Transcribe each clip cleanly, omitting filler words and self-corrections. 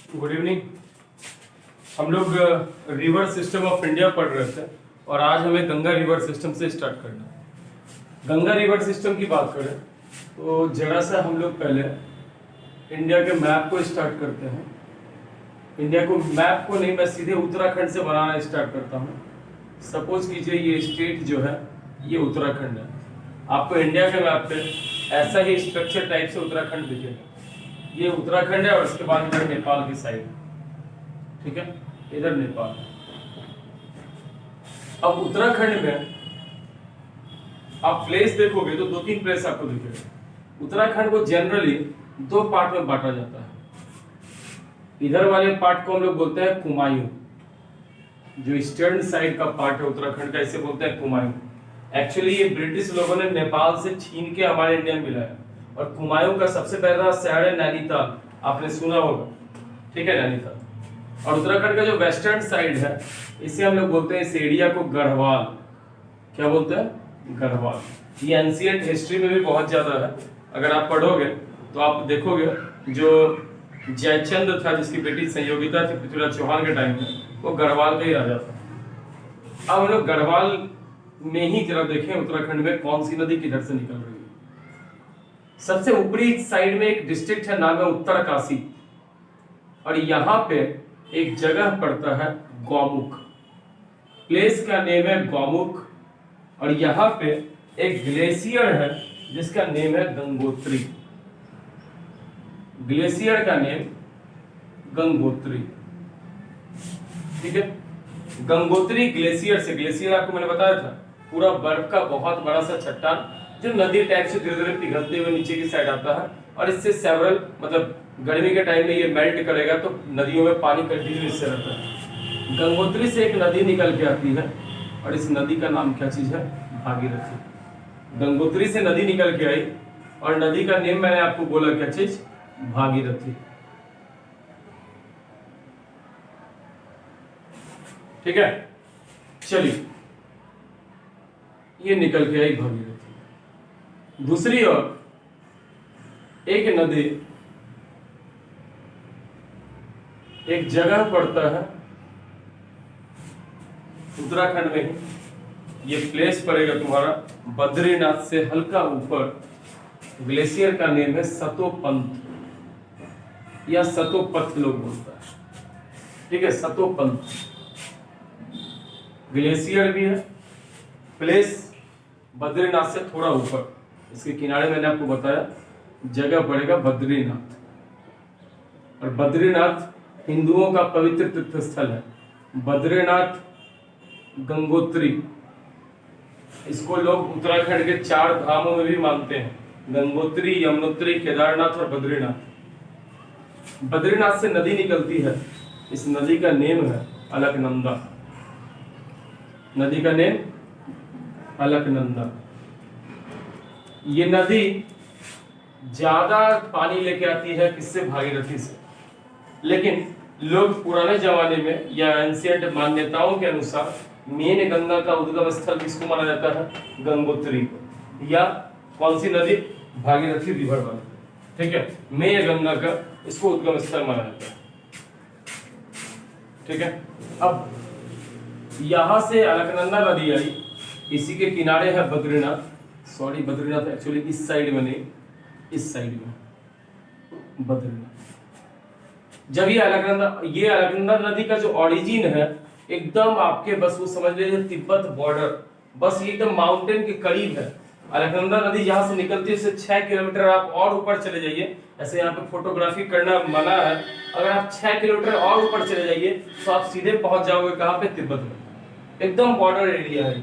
Good evening. हम लोग river system of India पढ़ रहे थे और आज हमें गंगा रिवर सिस्टम से स्टार्ट करना है। गंगा रिवर सिस्टम की बात करें तो जरा सा हम लोग पहले इंडिया के मैप को स्टार्ट करते हैं। इंडिया को मैप को नहीं, मैं सीधे उत्तराखंड से बनाना स्टार्ट करता हूँ। सपोज कीजिए ये स्टेट जो है ये उत्तराखंड है। आपको इंडिया के मैप पे ऐसा ही स्ट्रक्चर टाइप से उत्तराखंड दिखेगा। ये उत्तराखंड है और इसके बाद इधर नेपाल की साइड, ठीक है, इधर नेपाल। अब उत्तराखंड में आप प्लेस देखोगे तो दो तीन प्लेस आपको दिखेगा। उत्तराखंड को जनरली दो पार्ट में बांटा जाता है। इधर वाले पार्ट को हम लोग बोलते हैं कुमायूं, जो ईस्टर्न साइड का पार्ट है उत्तराखंड का, इसे बोलते हैं कुमायूं। एक्चुअली ये ब्रिटिश लोगों ने नेपाल से छीन के हमारे इंडिया में मिलाया और कुमायूं का सबसे पहला शहर है नैनीताल, आपने सुना होगा, ठीक है, नैनीताल। और उत्तराखंड का जो वेस्टर्न साइड है इसे हम लोग बोलते हैं, इस एरिया को गढ़वाल। क्या बोलते हैं? गढ़वाल। ये एंशिएंट हिस्ट्री में भी बहुत ज्यादा है। अगर आप पढ़ोगे तो आप देखोगे जो जयचंद्र था, जिसकी बेटी संयोगिता थी पृथ्वीराज चौहान के टाइम में, वो गढ़वाल का ही राजा था। अब हम लोग गढ़वाल में ही जरा देखें उत्तराखंड में कौन सी नदी किधर से निकल रही है। सबसे ऊपरी साइड में एक डिस्ट्रिक्ट है, नाम है उत्तरकाशी, और यहाँ पे एक जगह पड़ता है गौमुख। प्लेस का नेम है गौमुख, और यहाँ पे एक ग्लेशियर है जिसका नेम है गंगोत्री। ग्लेशियर का नेम गंगोत्री, ठीक है। गंगोत्री ग्लेशियर से, ग्लेशियर आपको मैंने बताया था पूरा बर्फ का बहुत बड़ा सा चट्टान जो नदी टाइप से धीरे धीरे पिघलते हुए नीचे की साइड आता है, और इससे सेवरल मतलब गर्मी के टाइम में ये मेल्ट करेगा तो नदियों में पानी कंटिन्यू इससे रहता है। गंगोत्री से एक नदी निकल के आती है और इस नदी का नाम क्या चीज है? भागीरथी। गंगोत्री से नदी निकल के आई और नदी का नेम मैंने आपको बोला क्या चीज? भागीरथी, ठीक है। चलिए, ये निकल के आई भागीरथी। दूसरी ओर एक नदी एक जगह पड़ता है उत्तराखंड में ही। ये प्लेस पड़ेगा तुम्हारा बद्रीनाथ से हल्का ऊपर। ग्लेशियर का नेम है सतोपंथ या सतोपथ लोग बोलता है, ठीक है, सतोपंथ। ग्लेशियर भी है। प्लेस बद्रीनाथ से थोड़ा ऊपर, इसके किनारे मैंने आपको बताया जगह पड़ेगा बद्रीनाथ। और बद्रीनाथ हिंदुओं का पवित्र तीर्थ स्थल है। बद्रीनाथ गंगोत्री, इसको लोग उत्तराखंड के 4 धामों में भी मानते हैं, गंगोत्री, यमुनोत्री, केदारनाथ और बद्रीनाथ। बद्रीनाथ से नदी निकलती है, इस नदी का नेम है अलकनंदा। नदी का नेम अलकनंदा। ये नदी ज्यादा पानी लेके आती है किससे? भागीरथी से। लेकिन लोग पुराने जमाने में या एंशिएंट मान्यताओं के अनुसार मेन गंगा का उद्गम स्थल किसको माना जाता है? गंगोत्री को। या कौन सी नदी? भागीरथी रिवर वाली, ठीक है, मेन गंगा का इसको उद्गम स्थल माना जाता है, ठीक है। अब यहां से अलकनंदा नदी आई, इसी के किनारे है बद्रीनाथ। सॉरी, बद्रीनाथ एक्चुअली इस साइड में नहीं, इस साइड में बद्रीनाथ। जब ये अलकनंदा नदी का जो ओरिजिन है एकदम आपके, बस वो समझ लीजिए तिब्बत बॉर्डर, बस ये एकदम माउंटेन के करीब है। अलकनंदा नदी जहां से निकलती है उससे 6 किलोमीटर आप और ऊपर चले जाइए। ऐसे यहाँ पे फोटोग्राफी करना मना है। अगर आप 6 किलोमीटर और ऊपर चले जाइए तो आप सीधे पहुंच जाओगे कहाँ पे? तिब्बत में। एकदम बॉर्डर एरिया है।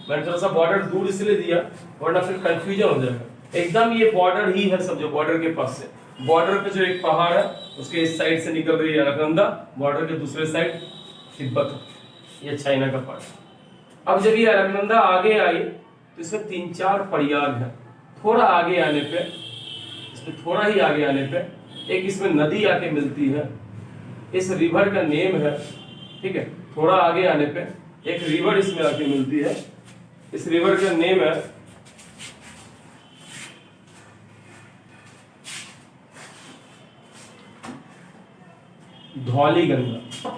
मैंने थोड़ा सा बॉर्डर दूर इसलिए दिया वरना फिर कंफ्यूजन हो जाएगा। एकदम ये बॉर्डर ही है, समझो बॉर्डर के पास से। बॉर्डर पे जो एक पहाड़ है उसके इस साइड से निकल रही है अलकनंदा, बॉर्डर के दूसरे साइड तिब्बत, ये चाइना का पार्ट। अब जब ये अलकनंदा आगे आई तो इसमें 3-4 परियाग है। थोड़ा आगे आने पे, इसमें थोड़ा ही आगे आने पे एक इसमें नदी आके मिलती है। इस रिवर का नेम है, ठीक है, थोड़ा आगे आने पे एक रिवर इसमें आके मिलती है। इस रिवर का नेम है धौली गंगा,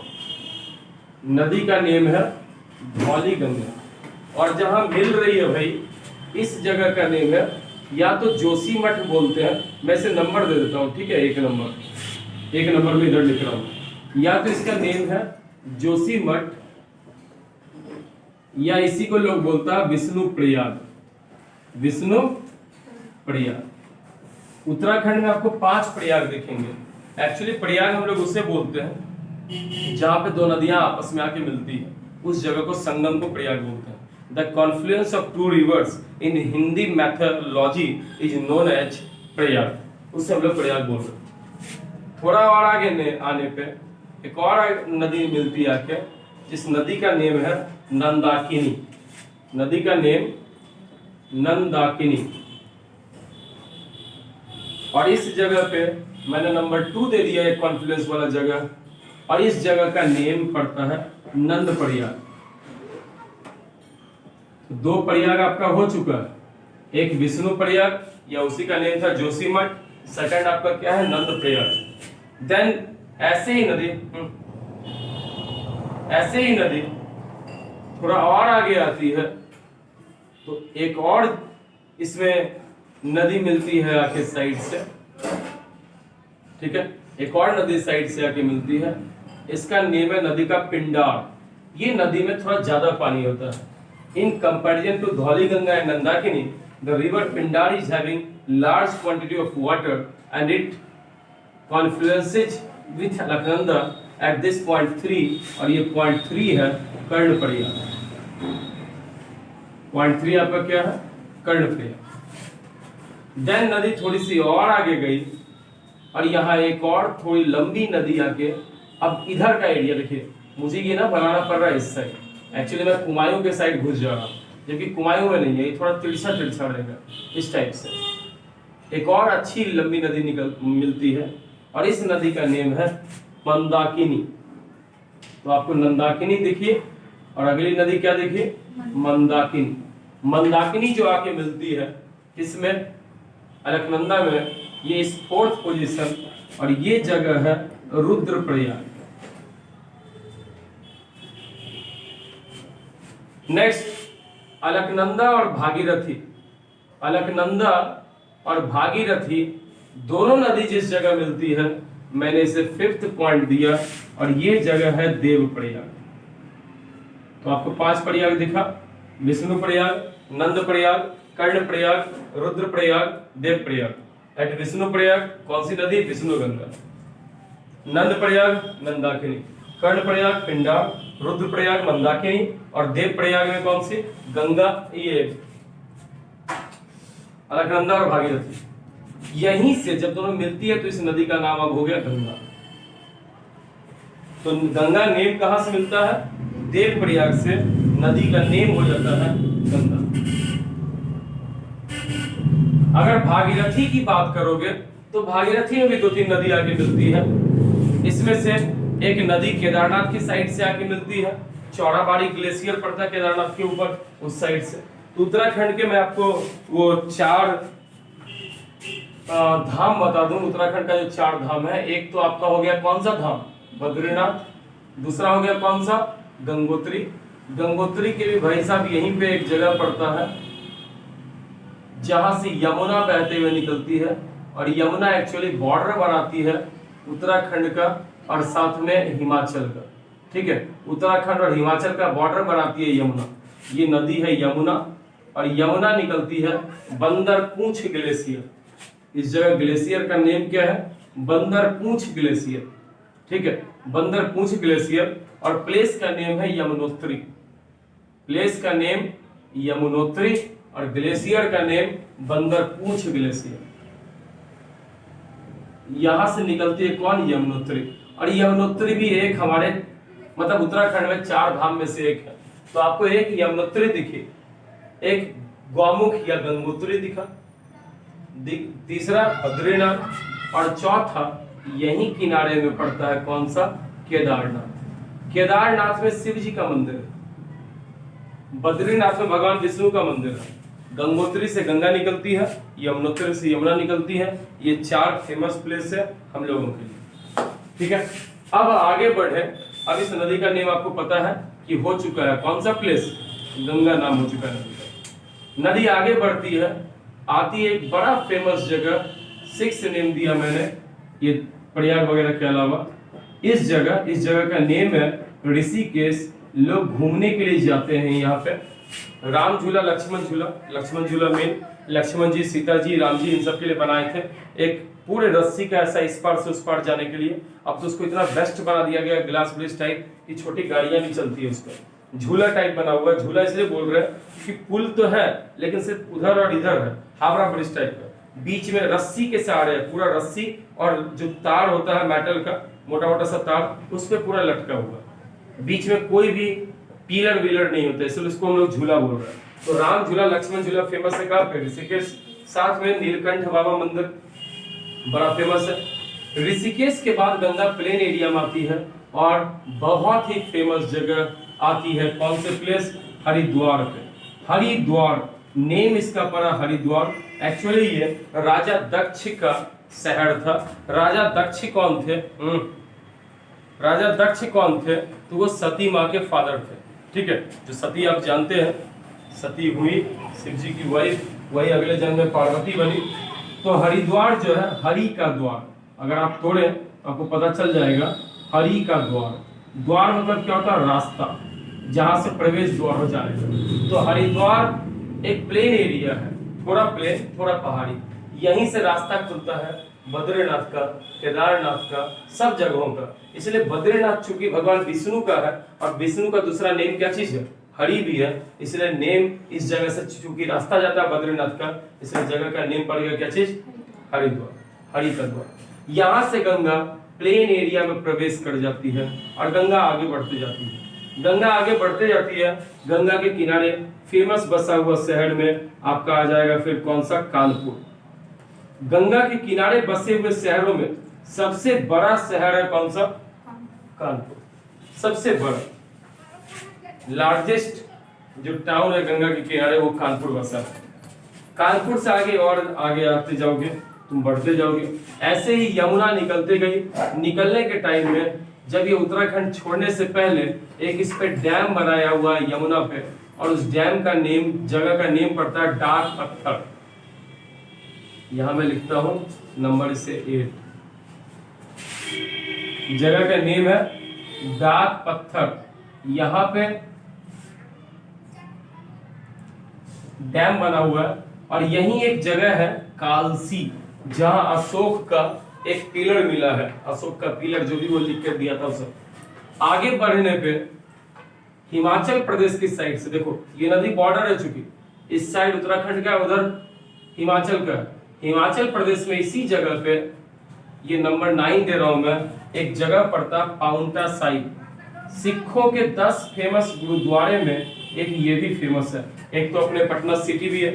नदी का नेम है धौली गंगा। और जहां मिल रही है भाई, इस जगह का नेम है या तो जोशीमठ बोलते हैं, मैं इसे नंबर दे देता हूं, ठीक है, एक नंबर में इधर लिख रहा हूं, या तो इसका नेम है जोशीमठ, या इसी को लोग बोलता है विष्णु प्रयाग, विष्णु प्रयाग। उत्तराखंड में आपको 5 प्रयाग दिखेंगे। एक्चुअली प्रयाग हम लोग उसे बोलते हैं जहां पे 2 नदियां आपस में आके मिलती है, उस जगह को संगम को प्रयाग बोलते हैं। The confluence of 2 rivers in Hindi mythology is known as Prayag, उससे हम लोग प्रयाग बोल रहे हैं। थोड़ा और आगे आने पे एक और नदी मिलती है आके, जिस नदी का नेम है नंदाकिनी, नदी का नेम नंदाकिनी। और इस जगह पे मैंने नंबर 2 दे दिया है कॉन्फ्लुएंस वाला जगह, और इस जगह का नेम पड़ता है नंद प्रयाग। 2 प्रयाग आपका हो चुका है, एक विष्णु प्रयाग या उसी का नेम था जोशीमठ, सेकंड आपका क्या है नंद प्रयाग। देन ऐसे ही नदी थोड़ा और आगे आती है तो एक और इसमें नदी मिलती है आके साइड से, ठीक है, एक और नदी साइड से आके मिलती है, इसका नेम है नदी का पिंडार। ये नदी में थोड़ा ज्यादा पानी होता है। In comparison to Dhauli Ganga and Nandakini, the river Pindar is having large quantity of water and it confluences with Alaknanda at this point 3, और ये पॉइंट 3 है कर्णप्रयाग। पॉइंट 3 आपका क्या है कर्णप्रयाग। देन नदी थोड़ी सी और आगे गई और यहाँ एक और थोड़ी लंबी नदी आके, अब इधर का एरिया देखिए, मुझे ये ना बनाना पड़ रहा है इस साइड, एक्चुअली मैं कुमायूं के साइड घुस जा रहा हूँ, जबकि कुमायूं में नहीं है, ये थोड़ा तिरछा रहेगा इस टाइप से। एक और अच्छी लंबी नदी मिलती है और इस नदी का नेम है मंदाकिनी। तो आपको नंदाकिनी दिखिए और अगली नदी क्या देखिए मंदाकिनी। मंदाकिनी जो आके मिलती है इसमें अलकनंदा में, ये इस 4th पोजीशन, और ये जगह है रुद्रप्रयाग। नेक्स्ट अलकनंदा और भागीरथी। अलकनंदा और भागीरथी दोनों नदी जिस जगह मिलती है, मैंने इसे 5th पॉइंट दिया और ये जगह है देवप्रयाग। तो आपको 5 प्रयाग दिखा, विष्णु प्रयाग, नंद प्रयाग, कर्ण प्रयाग, रुद्र प्रयाग, देव प्रयाग। एट विष्णु प्रयाग कौन सी नदी विष्णु गंगा, नंद प्रयाग नंदाकिनी, कर्ण प्रयाग पिंडार, रुद्र प्रयाग मंदाकिनी, और देव प्रयाग में कौन सी गंगा, ये अलकनंदा और भागीरथी। यहीं से जब दोनों मिलती है तो इस नदी का नाम अब हो गया गंगा। तो गंगा नेम कहां से मिलता है देव प्रयाग से, नदी का नेम हो जाता है गंगा। अगर भागीरथी की बात करोगे तो भागीरथी में भी 2-3 नदी आके मिलती है। इसमें से एक नदी केदारनाथ की साइड से आके मिलती है, चौड़ाबाड़ी ग्लेशियर पड़ता है केदारनाथ के ऊपर उस साइड से। तो उत्तराखंड के मैं आपको वो 4 धाम बता दूं। उत्तराखंड का जो 4 धाम है, एक तो आपका हो गया कौन सा धाम बद्रीनाथ, दूसरा हो गया कौन सा गंगोत्री। गंगोत्री के भी भाई साहब यहीं पे एक जगह पड़ता है जहां से यमुना बहते हुए निकलती है, और यमुना एक्चुअली बॉर्डर बनाती है उत्तराखंड का और साथ में हिमाचल का, ठीक है, उत्तराखंड और हिमाचल का बॉर्डर बनाती है यमुना। ये नदी है यमुना, और यमुना निकलती है बंदरपूंछ ग्लेशियर। इस जगह ग्लेशियर का नेम क्या है बंदरपूंछ ग्लेशियर, ठीक है, बंदरपूंछ ग्लेशियर। और प्लेस का नेम है यमुनोत्री, प्लेस का नेम यमुनोत्री और ग्लेशियर का नेम बंदरपूंछ ग्लेशियर। यहां से निकलती है कौन यमुनोत्री, और यमुनोत्री भी एक हमारे मतलब उत्तराखंड में 4 धाम में से एक है। तो आपको एक यमुनोत्री दिखी, एक गौमुख या गंगोत्री दिखा, तीसरा बद्रीनाथ, और चौथा यही किनारे में पड़ता है कौन सा केदारनाथ। केदारनाथ में शिव जी का मंदिर है, बद्रीनाथ में भगवान विष्णु का मंदिर है, गंगोत्री से गंगा निकलती है, यमुनोत्री से यमुना निकलती है। ये 4 फेमस प्लेस है हम लोगों के लिए, ठीक है। अब आगे बढ़े, अब इस नदी का नेम आपको पता है कि हो चुका है, कौन सा प्लेस, गंगा नाम हो चुका है नदी का। नदी आगे बढ़ती है, आती है एक बड़ा फेमस जगह, 6 नेम दिया मैंने, ये प्रयाग वगैरह के अलावा। इस जगह का नेम है ऋषिकेश। लोग घूमने के लिए जाते हैं यहाँ पे। राम झूला, लक्ष्मण झूला मेन, लक्ष्मण जी, सीता जी, राम जी इन सब के लिए बनाए थे, एक पूरे रस्सी का ऐसा इस पार से उस पार जाने के लिए। अब तो उसको इतना बेस्ट बना दिया गया, ग्लास ब्रिज टाइप की छोटी गाड़ियां भी चलती है उस पर, झूला टाइप बना हुआ है। झूला इसलिए बोल रहे हैं कि पुल तो है लेकिन सिर्फ उधर और इधर है, हावड़ा ब्रिज टाइप का, बीच में रस्सी के सहारे है, पूरा रस्सी और जो तार होता है मेटल का, मोटा मोटा सा तार, उस पर पूरा लटका हुआ, बीच में कोई भी पिलर विलर नहीं होता, इसलिए उसको हम लोग झूला बोल रहे हैं। तो राम झूला, लक्ष्मण झूला फेमस है कहाँ पे, ऋषिकेश। साथ में नीलकंठ बाबा मंदिर बड़ा फेमस है। ऋषिकेश के बाद गंगा प्लेन एरिया में आती है और बहुत ही फेमस जगह आती है, कौन से प्लेस, हरिद्वार पे। हरिद्वार नेम इसका पड़ा हरिद्वार। एक्चुअली ये राजा दक्ष का शहर था। राजा दक्ष कौन थे? राजा दक्ष कौन थे? तो वो सती माँ के फादर थे, ठीक है। जो सती आप जानते हैं, सती हुई शिव जी की वाइफ, वही अगले जन्म में पार्वती बनी। तो हरिद्वार जो है, हरि का द्वार, अगर आप तोड़े आपको पता चल जाएगा, हरि का द्वार। द्वार मतलब क्या होता है? रास्ता, जहां से प्रवेश द्वार हो जाएगा। तो हरिद्वार एक प्लेन एरिया है, थोड़ा प्लेन थोड़ा पहाड़ी, यहीं से रास्ता खुलता है बद्रीनाथ का, केदारनाथ का, सब जगहों का। इसलिए बद्रीनाथ चूंकि भगवान विष्णु का है और विष्णु का दूसरा नेम क्या चीज है? हरि भी है, इसलिए नेम इस जगह से, चूंकि रास्ता जाता है बद्रीनाथ का, इसलिए जगह का नेम पड़ गया क्या चीज? हरिद्वार, हरि का द्वार। यहाँ से गंगा प्लेन एरिया में प्रवेश कर जाती है और गंगा आगे बढ़ती जाती है। गंगा आगे बढ़ते जाती है, गंगा के किनारे फेमस बसा हुआ शहर में आपका आ जाएगा फिर कौन सा? कानपुर। गंगा के किनारे बसे हुए शहरों में सबसे बड़ा शहर है कौन सा? कानपुर। सबसे बड़ा, लार्जेस्ट जो टाउन है गंगा के किनारे, वो कानपुर बसा है। कानपुर से आगे और आगे आते जाओगे, तुम बढ़ते जाओगे, ऐसे ही यमुना निकलते गई। निकलने के टाइम में जब ये उत्तराखंड छोड़ने से पहले एक इस पे डैम बनाया हुआ है यमुना पे, और उस डैम का नेम, जगह का नेम पड़ता है डाक पत्थर। यहां मैं लिखता हूं नंबर से 8, जगह का नेम है डाक पत्थर। यहां पे डैम बना हुआ है और यही एक जगह है कालसी, जहां अशोक का एक पिलर मिला है, अशोक का पिलर जो भी वो लिख कर दिया था उसे। आगे बढ़ने पे हिमाचल प्रदेश की साइड से देखो, ये नदी बॉर्डर है, चूंकि इस साइड उत्तराखंड का, उधर हिमाचल का। हिमाचल प्रदेश में इसी जगह पे, ये नंबर 9 दे रहा हूं मैं, एक जगह पड़ता पाउंटा साहिब। सिखों के 10 फेमस गुरुद्वारे में एक ये भी फेमस है। एक तो अपने पटना सिटी भी है,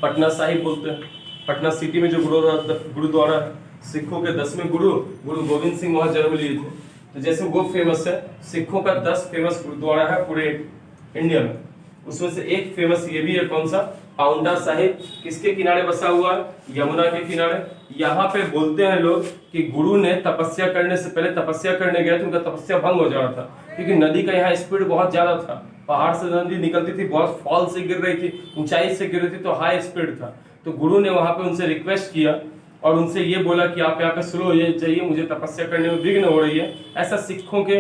पटना साहिब बोलते हैं। पटना सिटी में जो गुरुद्वारा है, सिखों के 10वें गुरु गोविंद सिंह वहां जन्म लिए थे, तो जैसे वो फेमस है, सिखों का 10 फेमस गुरुद्वारा है पूरे इंडिया में, उसमें से एक फेमस ये भी है, कौन सा? पाउंटा साहिब। किसके किनारे बसा हुआ है? यमुना के किनारे। यहाँ पे बोलते हैं लोग कि गुरु ने तपस्या करने से पहले, तपस्या करने गए थे, उनका तपस्या भंग हो जा रहा था, क्योंकि नदी का यहाँ स्पीड बहुत ज्यादा था। पहाड़ से नदी निकलती थी, बहुत फॉल से गिर रही थी, ऊंचाई से गिर रही थी, तो हाई स्पीड था। तो गुरु ने वहां पे उनसे रिक्वेस्ट किया और उनसे ये बोला कि आप यहाँ पे स्लो हो जाइए, मुझे तपस्या करने में विघ्न हो रही है। ऐसा सिखों के,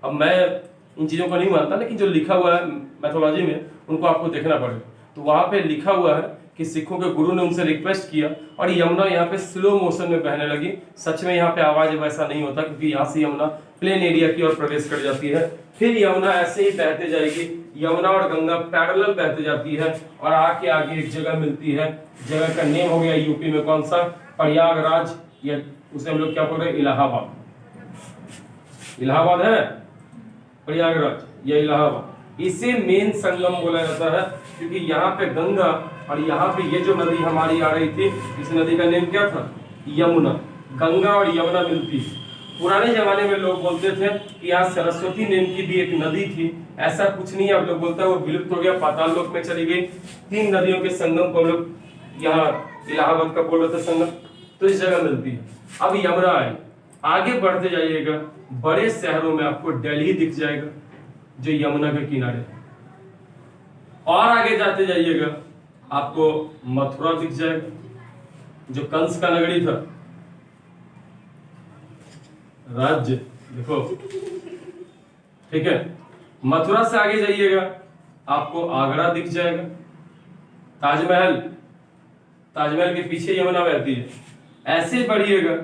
अब मैं इन चीजों को नहीं मानता, लेकिन जो लिखा हुआ है मैथोलॉजी में, उनको आपको देखना पड़ेगा। तो वहां पे लिखा हुआ है कि सिखों के गुरु ने उनसे रिक्वेस्ट किया और यमुना यहाँ पे स्लो मोशन में बहने लगी। सच में यहाँ पे आवाज वैसा नहीं होता, क्योंकि यहाँ से यमुना प्लेन एरिया की ओर प्रवेश कर जाती है। फिर यमुना ऐसे ही बहते जाएगी, यमुना और गंगा पैरेलल बहते जाती है और आके आगे एक जगह मिलती है। जगह का नेम हो गया यूपी में कौन सा? प्रयागराज, या उसे हम लोग क्या बोल रहे हैं? इलाहाबाद। इलाहाबाद है प्रयागराज या इलाहाबाद। इसे मेन संगम बोला जाता है, क्योंकि यहाँ पे गंगा और यहाँ पे ये जो नदी हमारी आ रही थी, इस नदी का नेम क्या था? यमुना। गंगा और यमुना मिलती। पुराने जमाने में लोग बोलते थे कि यहाँ सरस्वती नेम की भी एक नदी थी। ऐसा कुछ नहीं है, अब लोग बोलते हैं वो विलुप्त हो गया, पाताल लोक में चली गई। 3 नदियों के संगम को हम लोग यहाँ इलाहाबाद का बोल रहे थे संगम, तो इस जगह मिलती है। अब यमुना आई। आगे बढ़ते जाइएगा, बड़े शहरों में आपको दिल्ली दिख जाएगा जो यमुना के किनारे है। और आगे जाते जाइएगा आपको मथुरा दिख जाएगा जो कंस का नगरी था, राज्य देखो, ठीक है। मथुरा से आगे जाइएगा आपको आगरा दिख जाएगा, ताजमहल, ताजमहल के पीछे यमुना बहती है। ऐसे बढ़िएगा,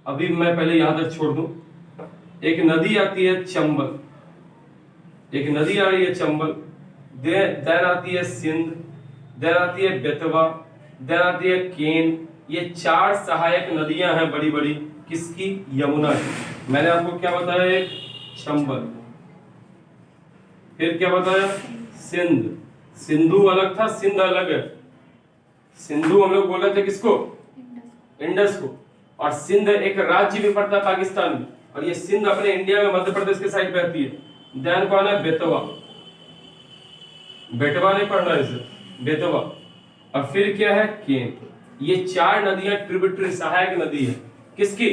अभी मैं पहले यहां तक छोड़ दूं। एक नदी आती है चंबल, एक नदी आ रही है चंबल, देन आती है सिंध, देन आती है बेतवा, देन आती है केन। ये 4 सहायक नदियां हैं बड़ी बड़ी, किसकी? यमुना की। मैंने आपको क्या बताया? एक चंबल, फिर क्या बताया? सिंध। सिंधु अलग था, सिंध अलग है। सिंधु हम लोग बोल रहे थे किसको? इंडस को। और सिंध एक राज्य भी पड़ता है पाकिस्तान में, और ये सिंध अपने इंडिया में मध्य प्रदेश के साइड बहती है। ध्यान कौन है? बेतवा। बेटवा नहीं पढ़ना इसे, बेतवा। और फिर क्या है? केन। ये 4 नदियां ट्रिब्यूटरी सहायक नदी है, किसकी?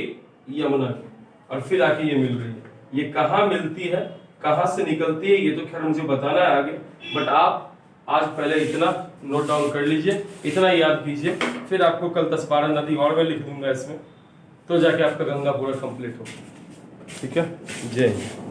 यमुना की। और फिर आके ये मिल रही है। ये कहाँ मिलती है, कहाँ से निकलती है, ये तो खैर मुझे बताना है आगे, बट आप आज पहले इतना नोट डाउन कर लीजिए, इतना याद कीजिए। फिर आपको कल 10-12 नदी और मैं लिख दूंगा इसमें, तो जाके आपका गंगा पूरा कंप्लीट हो। ठीक है, जय हिंद।